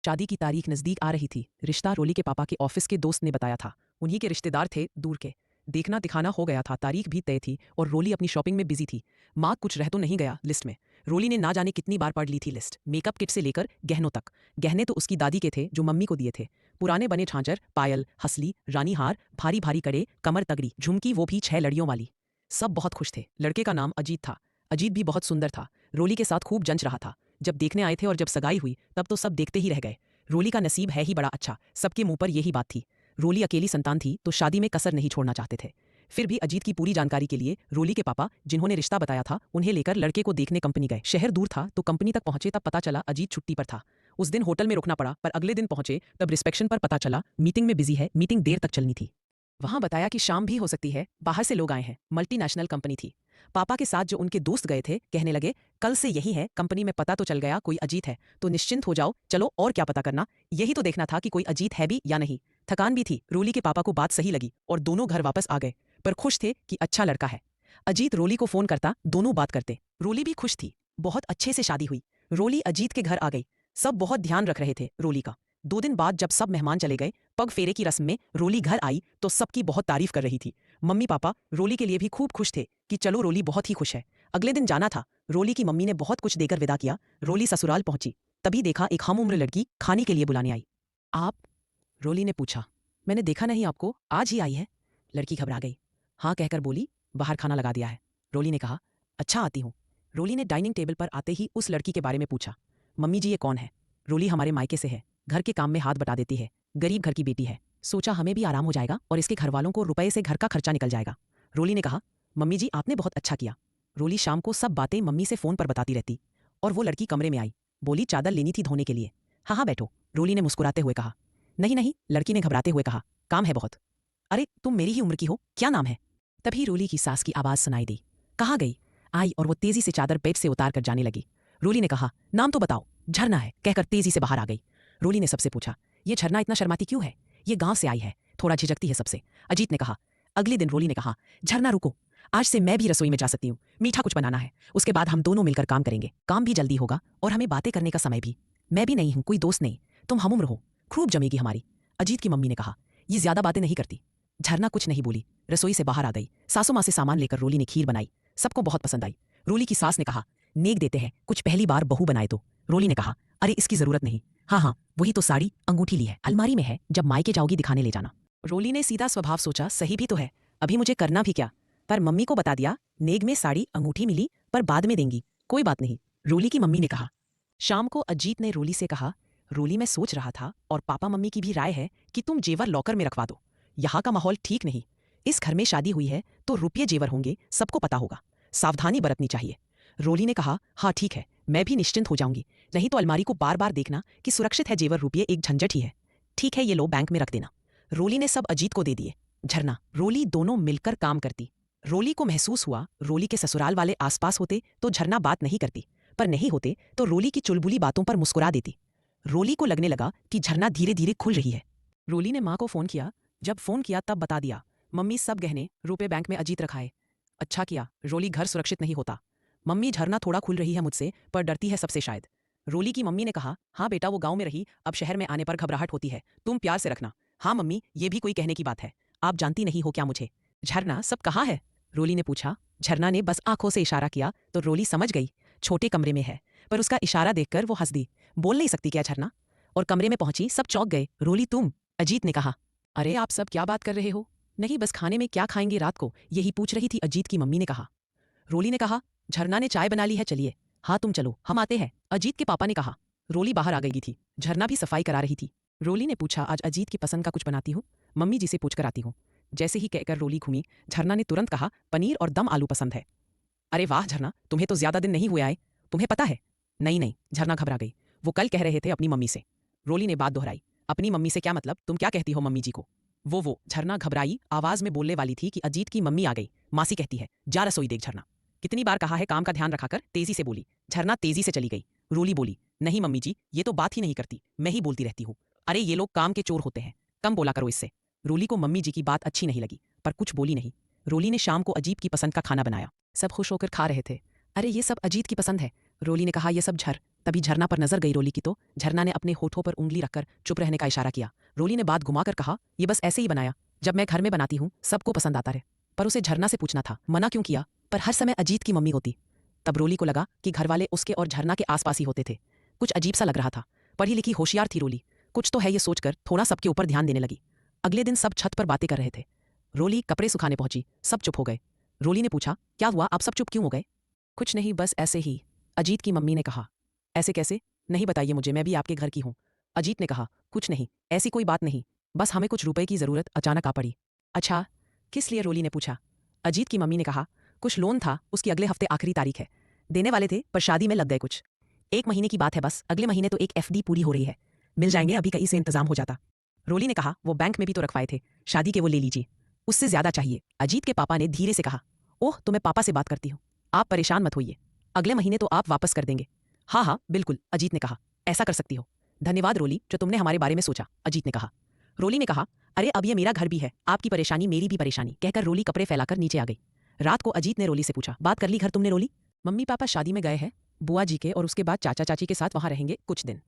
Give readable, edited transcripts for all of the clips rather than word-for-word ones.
शादी की तारीख नज़दीक आ रही थी। रिश्ता रोली के पापा के ऑफिस के दोस्त ने बताया था। उन्हीं के रिश्तेदार थे, दूर के। देखना दिखाना हो गया था, तारीख भी तय थी और रोली अपनी शॉपिंग में बिजी थी। माँ कुछ रह तो नहीं गया लिस्ट में। रोली ने ना जाने कितनी बार पढ़ ली थी लिस्ट, मेकअप किट से लेकर गहनों तक। गहने तो उसकी दादी के थे जो मम्मी को दिए थे। पुराने बने झांझर, पायल, हसली, रानी हार, भारी भारी कड़े, कमर तगड़ी झुमकी, वो भी 6 लड़ियों वाली। सब बहुत खुश थे। लड़के का नाम अजीत था। अजीत भी बहुत सुंदर था। रोली के साथ खूब जंच रहा था। जब देखने आए थे और जब सगाई हुई तब तो सब देखते ही रह गए। रोली का नसीब है ही बड़ा अच्छा, सबके मुंह पर यही बात थी। रोली अकेली संतान थी तो शादी में कसर नहीं छोड़ना चाहते थे। फिर भी अजीत की पूरी जानकारी के लिए रोली के पापा, जिन्होंने रिश्ता बताया था, उन्हें लेकर लड़के को देखने कंपनी गए। शहर दूर था तो कंपनी तक पहुंचे तब पता चला अजीत छुट्टी पर था। उस दिन होटल में रुकना पड़ा, पर अगले दिन पहुंचे तब रिसेप्शन पर पता चला मीटिंग में बिजी है। मीटिंग देर तक चलनी थी। वहां बताया कि शाम भी हो सकती है, बाहर से लोग आए हैं। मल्टीनेशनल कंपनी थी। पापा के साथ जो उनके दोस्त गए थे कहने लगे, कल से यही है कंपनी में, पता तो चल गया कोई अजीत है तो निश्चिंत हो जाओ। चलो और क्या पता करना, यही तो देखना था कि कोई अजीत है भी या नहीं। थकान भी थी। रोली के पापा को बात सही लगी और दोनों घर वापस आ गए, पर खुश थे कि अच्छा लड़का है। अजीत रोली को फोन करता, दोनों बात करते। रोली भी खुश थी। बहुत अच्छे से शादी हुई। रोली अजीत के घर आ गई। सब बहुत ध्यान रख रहे थे रोली का। 2 दिन बाद जब सब मेहमान चले गए, पग फेरे की रस्म में रोली घर आई तो सबकी बहुत तारीफ कर रही थी। मम्मी पापा रोली के लिए भी खूब खुश थे कि चलो रोली बहुत ही खुश है। अगले दिन जाना था। रोली की मम्मी ने बहुत कुछ देकर विदा किया। रोली ससुराल पहुंची, तभी देखा एक हम उम्र लड़की खाने के लिए बुलाने आई। आप? रोली ने पूछा। मैंने देखा नहीं आपको, आज ही आई है। लड़की घबरा गई। हाँ कहकर बोली, बाहर खाना लगा दिया है। रोली ने कहा, अच्छा आती हूँ। रोली ने डाइनिंग टेबल पर आते ही उस लड़की के बारे में पूछा। मम्मी जी ये कौन है? रोली हमारे मायके से है, घर के काम में हाथ बटा देती है, गरीब घर की बेटी है। सोचा हमें भी आराम हो जाएगा और इसके घर वालों को रुपए से घर का खर्चा निकल जाएगा। रोली ने कहा, मम्मी जी आपने बहुत अच्छा किया। रोली शाम को सब बातें मम्मी से फोन पर बताती रहती। और वो लड़की कमरे में आई, बोली चादर लेनी थी धोने के लिए। हाँ हाँ बैठो, रोली ने मुस्कुराते हुए कहा। नहीं नहीं, लड़की ने घबराते हुए कहा, काम है बहुत। अरे तुम मेरी ही उम्र की हो, क्या नाम है? तभी रोली की सास की आवाज सुनाई दी। कहाँ गई? आई और वो तेजी से चादर बेड से उतार कर जाने लगी। रोली ने कहा, नाम तो बताओ। झरना है, कहकर तेजी से बाहर आ गई। रोली ने सबसे पूछा, ये झरना इतना शर्माती क्यों है? ये गांव से आई है, थोड़ा झिझकती है सबसे। अजीत ने कहा। अगले दिन रोली ने कहा, झरना रुको, आज से मैं भी रसोई में जा सकती हूँ। मीठा कुछ बनाना है, उसके बाद हम दोनों मिलकर काम करेंगे। काम भी जल्दी होगा और हमें बातें करने का समय भी। मैं भी नहीं हूँ, कोई दोस्त नहीं, तुम हम उम्र हो, खूब जमेगी हमारी। अजीत की मम्मी ने कहा, ये ज्यादा बातें नहीं करती। झरना कुछ नहीं बोली, रसोई से बाहर आ गई। सासू माँ से सामान लेकर रोली ने खीर बनाई, सबको बहुत पसंद आई। रोली की सास ने कहा, नेक देते हैं, कुछ पहली बार बहू बनाए तो। रोली ने कहा, अरे इसकी जरूरत नहीं। हाँ हाँ वही तो, साड़ी अंगूठी ली है, अलमारी में है, जब मायके जाओगी दिखाने ले जाना। रोली ने सीधा स्वभाव सोचा, सही भी तो है, अभी मुझे करना भी क्या। पर मम्मी को बता दिया, नेग में साड़ी अंगूठी मिली पर बाद में देंगी, कोई बात नहीं। रोली की मम्मी ने कहा। शाम को अजीत ने रोली से कहा, रोली मैं सोच रहा था और पापा मम्मी की भी राय है कि तुम जेवर लॉकर में रखवा दो। यहाँ का माहौल ठीक नहीं। इस घर में शादी हुई है तो रुपये जेवर होंगे, सबको पता होगा, सावधानी बरतनी चाहिए। रोली ने कहा, हाँ ठीक है, मैं भी निश्चिंत हो जाऊंगी। नहीं तो अलमारी को बार बार देखना कि सुरक्षित है जेवर, रुपये एक झंझट ही है। ठीक है ये लो बैंक में रख देना। रोली ने सब अजीत को दे दिए। झरना रोली दोनों मिलकर काम करती। रोली को महसूस हुआ, रोली के ससुराल वाले आसपास होते तो झरना बात नहीं करती, पर नहीं होते तो रोली की चुलबुली बातों पर मुस्कुरा देती। रोली को लगने लगा कि झरना धीरे धीरे खुल रही है। रोली ने माँ को फोन किया। जब फोन किया तब बता दिया, मम्मी सब गहने रुपए बैंक में अजीत रखाए। अच्छा किया, रोली घर सुरक्षित नहीं होता। मम्मी झरना थोड़ा खुल रही है मुझसे, पर डरती है सबसे शायद। रोली की मम्मी ने कहा, हाँ बेटा वो गांव में रही, अब शहर में आने पर घबराहट होती है, तुम प्यार से रखना। हाँ मम्मी ये भी कोई कहने की बात है, आप जानती नहीं हो क्या मुझे। झरना सब कहाँ है? रोली ने पूछा। झरना ने बस आंखों से इशारा किया तो रोली समझ गई, छोटे कमरे में है। पर उसका इशारा देखकर वो हंस दी। बोल नहीं सकती क्या झरना? और कमरे में पहुंची, सब चौंक गए। रोली तुम? अजीत ने कहा। अरे आप सब क्या बात कर रहे हो? नहीं बस खाने में क्या खाएंगे रात को, यही पूछ रही थी, अजीत की मम्मी ने कहा। रोली ने कहा, झरना ने चाय बना ली है, चलिए। हाँ तुम चलो, हम आते हैं, अजीत के पापा ने कहा। रोली बाहर आ गई थी। झरना भी सफाई करा रही थी। रोली ने पूछा, आज अजीत की पसंद का कुछ बनाती हो? मम्मी जी से पूछकर आती हूँ। जैसे ही कहकर रोली घूमी, झरना ने तुरंत कहा, पनीर और दम आलू पसंद है। अरे वाह झरना, तुम्हें तो ज्यादा दिन नहीं हुए आए, तुम्हें पता है? नहीं नहीं, झरना घबरा गई। वो कल कह रहे थे अपनी मम्मी से। रोली ने बात दोहराई, अपनी मम्मी से क्या मतलब, तुम क्या कहती हो मम्मी जी को? वो झरना घबराई आवाज में बोलने वाली थी कि अजीत की मम्मी आ गई। मासी कहती है, जा रसोई देख। झरना कितनी बार कहा है काम का ध्यान रखा कर, तेजी से बोली। झरना तेजी से चली गई। रोली बोली, नहीं मम्मी जी, ये तो बात ही नहीं करती, मैं ही बोलती रहती हूँ। अरे ये लोग काम के चोर होते हैं, कम बोला करो इससे। रोली को मम्मी जी की बात अच्छी नहीं लगी, पर कुछ बोली नहीं। रोली ने शाम को अजीत की पसंद का खाना बनाया। सब खुश होकर खा रहे थे। अरे ये सब अजीत की पसंद है, रोली ने कहा, ये सब झर तभी झरना पर नजर गई रोली की तो झरना ने अपने होठों पर उंगली रखकर चुप रहने का इशारा किया। रोली ने बात घुमाकर कहा, ये बस ऐसे ही बनाया, जब मैं घर में बनाती हूँ सबको पसंद आता रहे। पर उसे झरना से पूछना था, मना क्यों किया? पर हर समय अजीत की मम्मी होती। तब रोली को लगा कि घरवाले उसके और झरना के आसपास ही होते थे। कुछ अजीब सा लग रहा था। पढ़ी लिखी होशियार थी रोली, कुछ तो है ये सोचकर थोड़ा सबके ऊपर ध्यान देने लगी। अगले दिन सब छत पर बातें कर रहे थे। रोली कपड़े सुखाने पहुंची, सब चुप हो गए। रोली ने पूछा, क्या हुआ, आप सब चुप क्यों हो गए? कुछ नहीं, बस ऐसे ही, अजीत की मम्मी ने कहा। ऐसे कैसे? नहीं बताइए मुझे, मैं भी आपके घर की हूँ। अजीत ने कहा, कुछ नहीं, ऐसी कोई बात नहीं, बस हमें कुछ रुपए की जरूरत अचानक आ पड़ी। अच्छा, किस लिए? रोली ने पूछा। अजीत की मम्मी ने कहा, कुछ लोन था, उसकी अगले हफ्ते आखिरी तारीख है। देने वाले थे पर शादी में लग गए कुछ। 1 महीने की बात है बस, अगले महीने तो एक एफडी पूरी हो रही है, मिल जाएंगे, अभी कहीं से इंतजाम हो जाता। रोली ने कहा, वो बैंक में भी तो रखवाए थे, शादी के वो ले लीजिए, उससे ज्यादा चाहिए। अजीत के पापा ने धीरे से कहा, ओह तो मैं पापा से बात करती हूँ, आप परेशान मत होइए, अगले महीने तो आप वापस कर देंगे। हाँ हाँ बिल्कुल, अजीत ने कहा, ऐसा कर सकती हो। धन्यवाद रोली, जो तुमने हमारे बारे में सोचा, अजीत ने कहा। रोली ने कहा, अरे अब ये मेरा घर भी है, आपकी परेशानी मेरी भी परेशानी, कहकर रोली कपड़े फैलाकर नीचे आ गई। रात को अजीत ने रोली से पूछा, बात कर ली घर तुमने रोली? मम्मी पापा शादी में गए हैं, बुआ जी के, और उसके बाद चाचा चाची के साथ वहां रहेंगे कुछ दिन।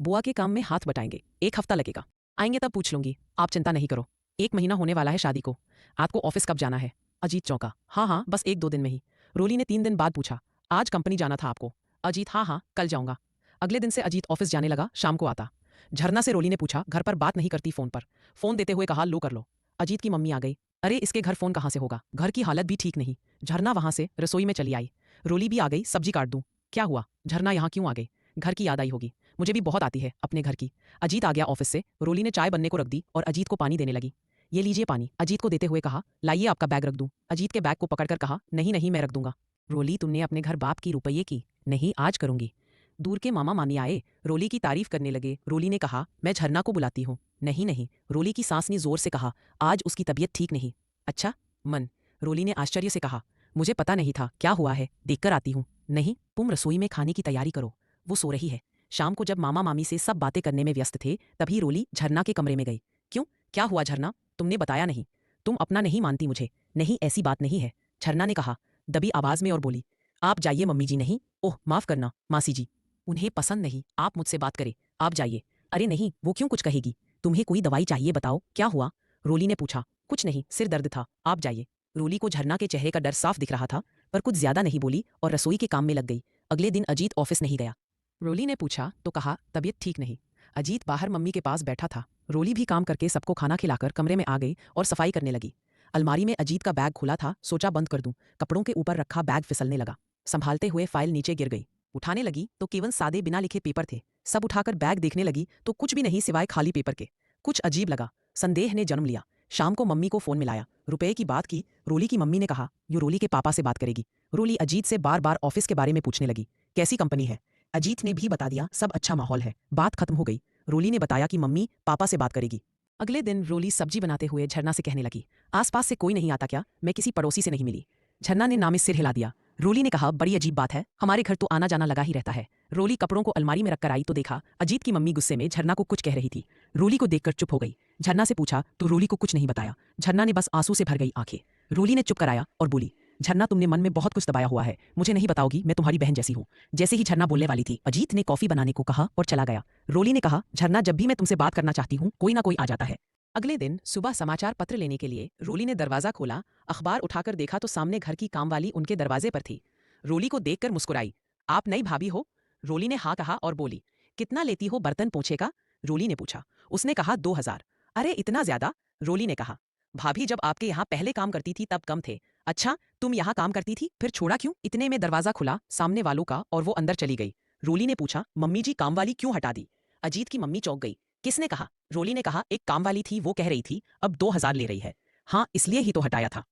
बुआ के काम में हाथ बटाएंगे, 1 हफ्ता लगेगा, आएंगे तब पूछ लूंगी, आप चिंता नहीं करो। 1 महीना होने वाला है शादी को, आपको ऑफिस कब जाना है? अजीत चौंका, हाँ हाँ बस 1-2 दिन में ही। रोली ने 3 दिन बाद पूछा, आज कंपनी जाना था आपको? अजीत, हाँ हाँ कल जाऊंगा। अगले दिन से अजीत ऑफिस जाने लगा, शाम को आता। झरना से रोली ने पूछा, घर पर बात नहीं करती फोन पर? फोन देते हुए कहा, लो कर लो। अजीत की मम्मी आ गई, अरे इसके घर फोन कहाँ से होगा, घर की हालत भी ठीक नहीं। झरना वहां से रसोई में चली आई, रोली भी आ गई, सब्जी काट दूं? क्या हुआ झरना, यहाँ क्यों आ गई? घर की याद आई होगी, मुझे भी बहुत आती है अपने घर की। अजीत आ गया ऑफिस से, रोली ने चाय बनने को रख दी और अजीत को पानी देने लगी। ये लीजिए पानी, अजीत को देते हुए कहा, लाइए आपका बैग रख दूं? अजीत के बैग को पकड़कर कहा, नहीं नहीं मैं रख दूंगा। रोली, तुमने अपने घर बाप की रुपये की? नहीं आज करूंगी। दूर के मामा मामी आए, रोली की तारीफ करने लगे। रोली ने कहा, मैं झरना को बुलाती हूँ। नहीं नहीं, रोली की सास ने जोर से कहा, आज उसकी तबीयत ठीक नहीं। अच्छा मन, रोली ने आश्चर्य से कहा, मुझे पता नहीं था, क्या हुआ है, देखकर आती हूँ। नहीं, तुम रसोई में खाने की तैयारी करो, वो सो रही है। शाम को जब मामा मामी से सब बातें करने में व्यस्त थे, तभी रोली झरना के कमरे में गई। क्यों, क्या हुआ झरना, तुमने बताया नहीं? तुम अपना नहीं मानती मुझे? नहीं ऐसी बात नहीं है, झरना ने कहा दबी आवाज में और बोली, आप जाइए मम्मी जी। नहीं, ओह माफ करना मासी जी, उन्हें पसंद नहीं आप मुझसे बात करें, आप जाइए। अरे नहीं, वो क्यों कुछ कहेगी, तुम्हें कोई दवाई चाहिए, बताओ क्या हुआ? रोली ने पूछा, कुछ नहीं, सिर दर्द था, आप जाइए। रोली को झरना के चेहरे का डर साफ दिख रहा था, पर कुछ ज्यादा नहीं बोली और रसोई के काम में लग गई। अगले दिन अजीत ऑफिस नहीं गया। रोली ने पूछा तो कहा, तबीयत ठीक नहीं। अजीत बाहर मम्मी के पास बैठा था। रोली भी काम करके सबको खाना खिलाकर कमरे में आ गई और सफाई करने लगी। अलमारी में अजीत का बैग खुला था, सोचा बंद कर दूं, कपड़ों के ऊपर रखा बैग फिसलने लगा। संभालते हुए फाइल नीचे गिर गई। उठाने लगी तो केवल सादे बिना लिखे पेपर थे। सब उठाकर बैग देखने लगी तो कुछ भी नहीं सिवाय खाली पेपर के। कुछ अजीब लगा, संदेह ने जन्म लिया। शाम को मम्मी को फोन मिलाया, रुपए की बात की। रोली की मम्मी ने कहा, यो रोली के पापा से बात करेगी। रोली अजीत से बार बार ऑफिस के बारे में पूछने लगी, कैसी कंपनी है? अजीत ने भी बता दिया, सब अच्छा माहौल है। बात खत्म हो गई। रोली ने बताया कि मम्मी पापा से बात करेगी। अगले दिन रोली सब्जी बनाते हुए झरना से कहने लगी, आसपास से कोई नहीं आता क्या? मैं किसी पड़ोसी से नहीं मिली। झरना ने नामे सिर हिला दिया। रोली ने कहा, बड़ी अजीब बात है, हमारे घर तो आना जाना लगा ही रहता है। रोली कपड़ों को अलमारी में रखकर आई तो देखा अजीत की मम्मी गुस्से में झरना को कुछ कह रही थी। रोली को देखकर चुप हो गई। झरना से पूछा तो रोली को कुछ नहीं बताया। झरना ने बस आंसू से भर गई आंखें। रोली ने चुप कराया और बोली, झरना तुमने मन में बहुत कुछ दबाया हुआ है, मुझे नहीं बताओगी? मैं तुम्हारी बहन जैसी हूँ। जैसे ही झरना बोलने वाली थी, अजीत ने कॉफी बनाने को कहा और चला गया। रोली ने कहा, झरना जब भी मैं तुमसे बात करना चाहती हूँ कोई ना कोई आ जाता है। अगले दिन सुबह समाचार पत्र लेने के लिए रोली ने दरवाजा खोला। अखबार उठाकर देखा तो सामने घर की कामवाली उनके दरवाजे पर थी। रोली को देखकर मुस्कुराई, आप नई भाभी हो? रोली ने हाँ कहा और बोली, कितना लेती हो बर्तन पोंछे का? रोली ने पूछा। उसने कहा 2000। अरे इतना ज्यादा? रोली ने कहा, भाभी जब आपके यहाँ पहले काम करती थी तब कम थे। अच्छा तुम यहाँ काम करती थी फिर छोड़ा क्यों? इतने में दरवाजा खुला सामने वालों का और वो अंदर चली गई। रोली ने पूछा, मम्मी जी काम वाली क्यों हटा दी? अजीत की मम्मी चौंक गई, किसने कहा? रोली ने कहा, एक काम वाली थी, वो कह रही थी अब 2000 ले रही है। हाँ इसलिए ही तो हटाया था।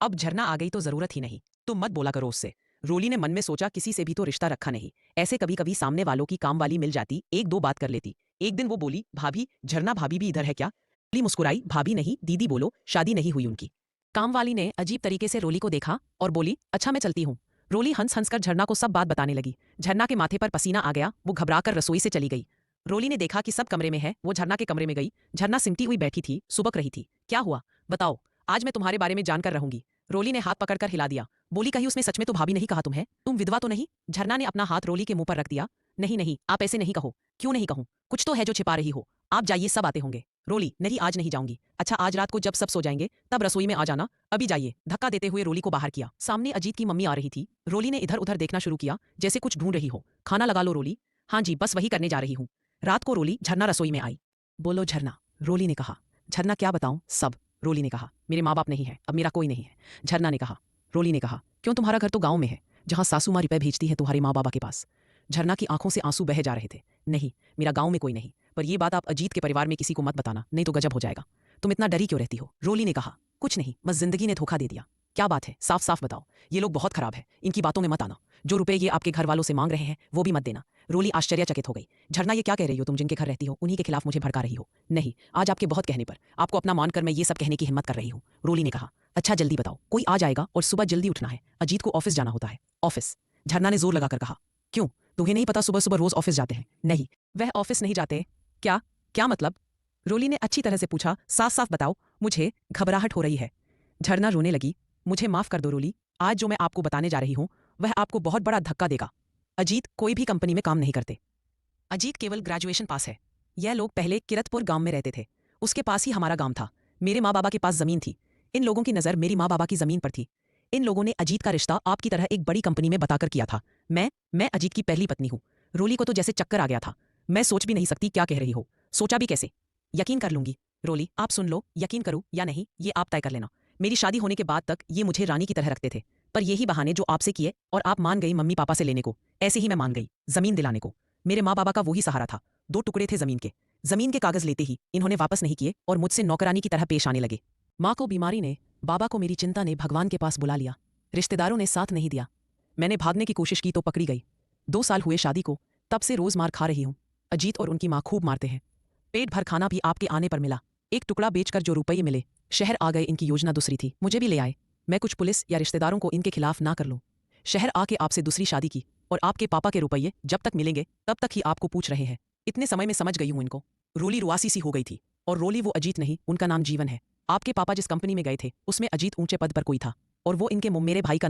अब झरना आ गई तो जरूरत ही नहीं, तुम मत बोला करो उससे। रोली ने मन में सोचा, किसी से भी तो रिश्ता रखा नहीं, ऐसे कभी कभी सामने वालों की काम वाली मिल जाती, 1-2 बात कर लेती। एक दिन वो बोली, भाभी झरना भाभी भी इधर है क्या? रोली मुस्कुराई, भाभी नहीं दीदी बोलो, शादी नहीं हुई उनकी। काम वाली ने अजीब तरीके से रोली को देखा और बोली, अच्छा मैं चलती हूँ। रोली हंस हंस कर झरना को सब बात बताने लगी। झरना के माथे पर पसीना आ गया, वो घबराकर रसोई से चली गई। रोली ने देखा कि सब कमरे में है, वो झरना के कमरे में गई। झरना सिमटी हुई बैठी थी, सुबक रही थी। क्या हुआ बताओ, आज मैं तुम्हारे बारे में जानकर रहूंगी। रोली ने हाथ पकड़कर हिला दिया, बोली, कहीं उसने सच में तो भाभी नहीं कहा तुम्हें? तुम विधवा तो नहीं? झरना ने अपना हाथ रोली के मुंह पर रख दिया। नहीं नहीं, आप ऐसे नहीं कहो। क्यों नहीं कहूँ? कुछ तो है जो छिपा रही हो। आप जाइए, सब आते होंगे। रोली, नहीं आज नहीं जाऊंगी। अच्छा, आज रात को जब सब सो जाएंगे तब रसोई में आ जाना। अभी जाइए। धक्का देते हुए रोली को बाहर किया। सामने अजीत की मम्मी आ रही थी। रोली ने इधर उधर देखना शुरू किया, जैसे कुछ ढूंढ रही हो। खाना लगा लो रोली। हाँ जी, बस वही करने जा रही हूँ। रात को रोली झरना रसोई में आई। बोलो झरना, रोली ने कहा। झरना क्या बताऊं, सब। रोली ने कहा। मेरे माँ बाप नहीं है, अब मेरा कोई नहीं है। झरना ने कहा। रोली ने कहा, क्यों, तुम्हारा घर तो गांव में है, जहां सासू माँ रुपए भेजती है तुम्हारे माँ बाबा के पास। झरना की आंखों से आंसू बह जा रहे थे। नहीं, मेरा गांव में कोई नहीं, पर यह बात आप अजीत के परिवार में किसी को मत बताना, नहीं तो गजब हो जाएगा। तुम इतना डरी क्यों रहती हो? रोली ने कहा। कुछ नहीं, बस जिंदगी ने धोखा दे दिया। क्या बात है, साफ साफ बताओ। ये लोग बहुत खराब है, इनकी बातों में मत आना। जो रुपए ये आपके घर वालों से मांग रहे हैं वो भी मत देना। रोली आश्चर्यचकित हो गई। झरना, ये क्या कह रही हो तुम? जिनके घर रहती हो उन्हीं के खिलाफ मुझे भड़का रही हो? नहीं, आज आपके बहुत कहने पर आपको अपना मानकर मैं ये सब कहने की हिम्मत कर रही हूँ। रोली ने कहा। अच्छा जल्दी बताओ, कोई आ जाएगा और सुबह जल्दी उठना है, अजीत को ऑफिस जाना होता है। ऑफिस? झरना ने जोर लगाकर कहा। क्यों, तुम्हें नहीं पता सुबह सुबह रोज ऑफिस जाते हैं? नहीं, वह ऑफिस नहीं जाते। क्या? क्या मतलब? रोली ने अच्छी तरह से पूछा। साफ साफ बताओ, मुझे घबराहट हो रही है। झरना रोने लगी। मुझे माफ कर दो रोली, आज जो मैं आपको बताने जा रही हूँ वह आपको बहुत बड़ा धक्का देगा। अजीत कोई भी कंपनी में काम नहीं करते। अजीत केवल ग्रेजुएशन पास है। यह लोग पहले किरतपुर गांव में रहते थे, उसके पास ही हमारा गांव था। मेरे माँ बाबा के पास जमीन थी। इन लोगों की नज़र मेरी माँ बाबा की जमीन पर थी। इन लोगों ने अजीत का रिश्ता आपकी तरह एक बड़ी कंपनी में बताकर किया था। मैं अजीत की पहली पत्नी हूँ। रोली को तो जैसे चक्कर आ गया था। मैं सोच भी नहीं सकती क्या कह रही हो। सोचा भी कैसे? यकीन कर लूंगी। रोली, आप सुन लो, यकीन करूं या नहीं ये आप तय कर लेना। मेरी शादी होने के बाद तक ये मुझे रानी की तरह रखते थे, पर यही बहाने जो आपसे किए और आप मान गई मम्मी पापा से लेने को, ऐसे ही मैं मान गई जमीन दिलाने को। मेरे माँ बाबा का वही सहारा था। 2 टुकड़े थे जमीन के। जमीन के कागज लेते ही इन्होंने वापस नहीं किए और मुझसे नौकरानी की तरह पेश आने लगे। माँ को बीमारी ने, बाबा को मेरी चिंता ने भगवान के पास बुला लिया। रिश्तेदारों ने साथ नहीं दिया। मैंने भागने की कोशिश की तो पकड़ी गई। 2 साल हुए शादी को, तब से रोज मार खा रही हूँ। अजीत और उनकी माँ खूब मारते हैं। पेट भर खाना भी आपके आने पर मिला। एक टुकड़ा बेचकर जो रुपये मिले, शहर आ गए। इनकी योजना दूसरी थी, मुझे भी ले आए। मैं कुछ पुलिस या रिश्तेदारों को इनके खिलाफ ना कर लूं। शहर आके आपसे दूसरी शादी की, और आपके पापा के रुपये जब तक मिलेंगे तब तक ही आपको पूछ रहे हैं। इतने समय में समझ गई हूं इनको। रोली रुआसी सी हो गई थी। और रोली वो अजीत नहीं, उनका नाम जीवन है। आपके पापा जिस कंपनी में गए थे उसमें अजीत ऊंचे पद पर कोई था, और वो इनके मेरे भाई का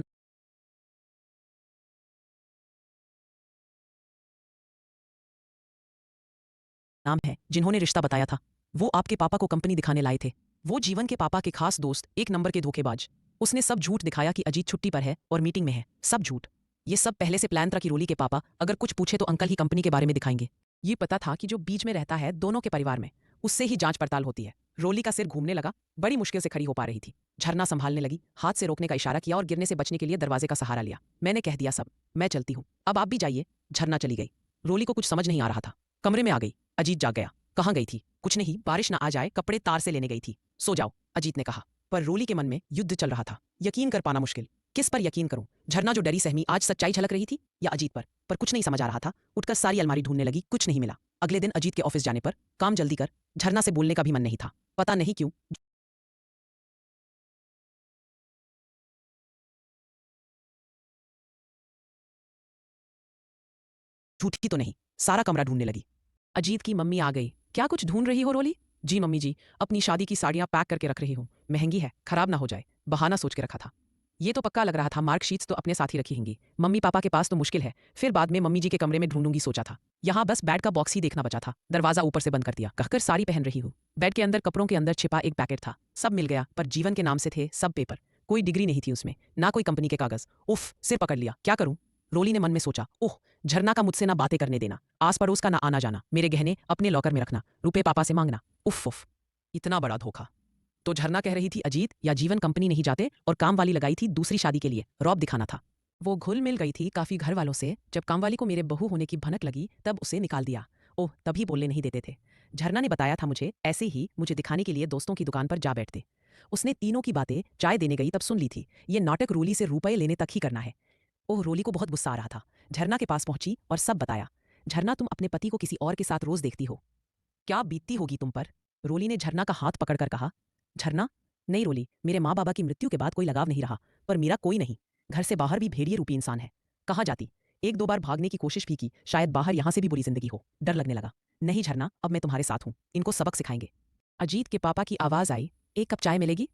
नाम है, जिन्होंने रिश्ता बताया था। वो आपके पापा को कंपनी दिखाने लाए थे। वो जीवन के पापा के खास दोस्त, एक नंबर के धोखेबाज। उसने सब झूठ दिखाया कि अजीत छुट्टी पर है और मीटिंग में है। सब झूठ। ये सब पहले से प्लान था कि रोली के पापा अगर कुछ पूछे तो अंकल ही कंपनी के बारे में दिखाएंगे। ये पता था कि जो बीच में रहता है दोनों के परिवार में, उससे ही जांच पड़ताल होती है। रोली का सिर घूमने लगा। बड़ी मुश्किल से खड़ी हो पा रही थी। झरना संभालने लगी। हाथ से रोकने का इशारा किया और गिरने से बचने के लिए दरवाजे का सहारा लिया। मैंने कह दिया सब, मैं चलती हूँ, अब आप भी जाइए। झरना चली गई। रोली को कुछ समझ नहीं आ रहा था। कमरे में आ गई। अजीत जाग गया। कहाँ गई थी? कुछ नहीं, बारिश ना आ जाए कपड़े तार से लेने गई थी। सो जाओ, अजीत ने कहा। पर रोली के मन में युद्ध चल रहा था। यकीन कर पाना मुश्किल। किस पर यकीन करूं? झरना जो डरी सहमी आज सच्चाई झलक रही थी, या अजीत पर कुछ नहीं समझ आ रहा था। उठकर सारी अलमारी ढूंढने लगी, कुछ नहीं मिला। अगले दिन अजीत के ऑफिस जाने पर, काम जल्दी कर, झरना से बोलने का भी मन नहीं था। पता नहीं क्यों। झूठी तो नहीं, सारा कमरा ढूंढने लगी। अजीत की मम्मी आ गई। क्या कुछ ढूंढ रही हो रोली? जी मम्मी जी, अपनी शादी की साड़ियां पैक करके रख रही हूँ। महंगी है, खराब ना हो जाए, बहाना सोच के रखा था। ये तो पक्का लग रहा था, मार्कशीट्स तो अपने साथ ही रखी होंगी। मम्मी पापा के पास तो मुश्किल है, फिर बाद में मम्मी जी के कमरे में ढूंढूंगी सोचा था। यहाँ बस बेड का बॉक्स ही देखना बचा था। दरवाजा ऊपर से बंद कर दिया, कहकर साड़ी पहन रही हूँ। बेड के अंदर कपड़ों के अंदर छिपा एक पैकेट था। सब मिल गया, पर जीवन के नाम से थे सब पेपर। कोई डिग्री नहीं थी उसमें, ना कोई कंपनी के कागज। उफ, सिर पकड़ लिया, क्या करूं? रोली ने मन में सोचा। ओह, झरना का मुझसे ना बातें करने देना, आस पड़ोस का ना आना जाना, मेरे गहने अपने लॉकर में रखना, रुपए पापा से मांगना। उफ उफ, इतना बड़ा धोखा। तो झरना कह रही थी अजीत या जीवन कंपनी नहीं जाते, और काम वाली लगाई थी दूसरी शादी के लिए, रौब दिखाना था। वो घुल मिल गई थी काफी घर वालों से। जब काम वाली को मेरे बहू होने की भनक लगी तब उसे निकाल दिया। ओह, तभी बोलने नहीं देते थे। झरना ने बताया था मुझे, ऐसे ही मुझे दिखाने के लिए दोस्तों की दुकान पर जा बैठते। उसने तीनों की बातें चाय देने गई तब सुन ली थी। ये नाटक रोली से रुपए लेने तक ही करना है। ओह, रोली को बहुत गुस्सा आ रहा था। झरना के पास पहुंची और सब बताया। झरना, तुम अपने पति को किसी और के साथ रोज देखती हो, क्या बीतती होगी तुम पर? रोली ने झरना का हाथ पकड़कर कहा। झरना, नहीं रोली, मेरे माँ बाबा की मृत्यु के बाद कोई लगाव नहीं रहा, पर मेरा कोई नहीं। घर से बाहर भी भेड़िए रूपी इंसान है। कहाँ जाती? 1-2 बार भागने की कोशिश भी की, शायद बाहर यहाँ से भी बुरी जिंदगी हो। डर लगने लगा। नहीं झरना, अब मैं तुम्हारे साथ हूँ, इनको सबक सिखाएंगे। अजीत के पापा की आवाज आई। एक कप चाय मिलेगी?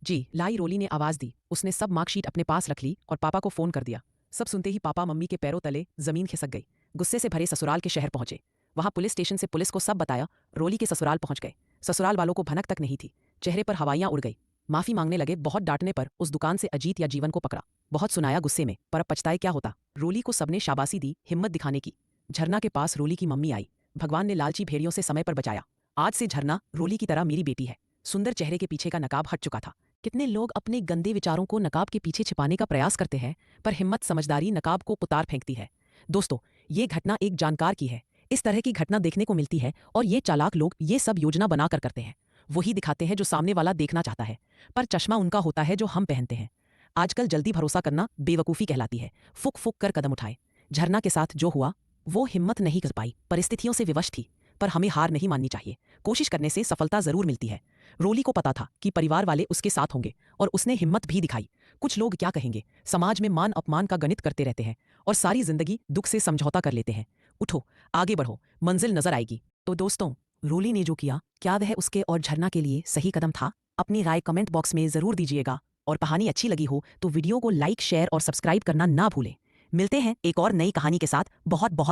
जी लाई, रोली ने आवाज दी। उसने सब मार्कशीट अपने पास रख ली और पापा को फोन कर दिया। सब सुनते ही पापा मम्मी के पैरों तले जमीन खिसक गई। गुस्से से भरे ससुराल के शहर पहुंचे। वहां पुलिस स्टेशन से पुलिस को सब बताया। रोली के ससुराल पहुंच गए। ससुराल वालों को भनक तक नहीं थी। चेहरे पर हवाइयां उड़ गई। माफी मांगने लगे। बहुत डांटने पर उस दुकान से अजीत या जीवन को पकड़ा। बहुत सुनाया गुस्से में, पर अब पछताए क्या होता। रोली को सबने शाबाशी दी, हिम्मत दिखाने की। झरना के पास रोली की मम्मी आई। भगवान ने लालची भेड़ियों से समय पर बचाया। आज से झरना रोली की तरह मेरी बेटी है। सुंदर चेहरे के पीछे का नकाब हट चुका था। कितने लोग अपने गंदे विचारों को नकाब के पीछे छिपाने का प्रयास करते हैं, पर हिम्मत समझदारी नकाब को उतार फेंकती है। दोस्तों, ये घटना एक जानकार की है। इस तरह की घटना देखने को मिलती है और ये चालाक लोग ये सब योजना बनाकर करते हैं। वही दिखाते हैं जो सामने वाला देखना चाहता है, पर चश्मा उनका होता है जो हम पहनते हैं। आजकल जल्दी भरोसा करना बेवकूफ़ी कहलाती है। फुक फुक कर कदम उठाए। झरना के साथ जो हुआ वो हिम्मत नहीं कर पाई, परिस्थितियों से विवश थी। पर हमें हार नहीं माननी चाहिए। कोशिश करने से सफलता जरूर मिलती है। रोली को पता था कि परिवार वाले उसके साथ होंगे और उसने हिम्मत भी दिखाई। कुछ लोग क्या कहेंगे, समाज में मान अपमान का गणित करते रहते हैं और सारी जिंदगी दुख से समझौता कर लेते हैं। उठो, आगे बढ़ो, मंजिल नजर आएगी। तो दोस्तों, रोली ने जो किया, क्या वह उसके और झरना के लिए सही कदम था? अपनी राय कमेंट बॉक्स में जरूर दीजिएगा। और कहानी अच्छी लगी हो तो वीडियो को लाइक, शेयर और सब्सक्राइब करना ना भूलें। मिलते हैं एक और नई कहानी के साथ। बहुत बहुत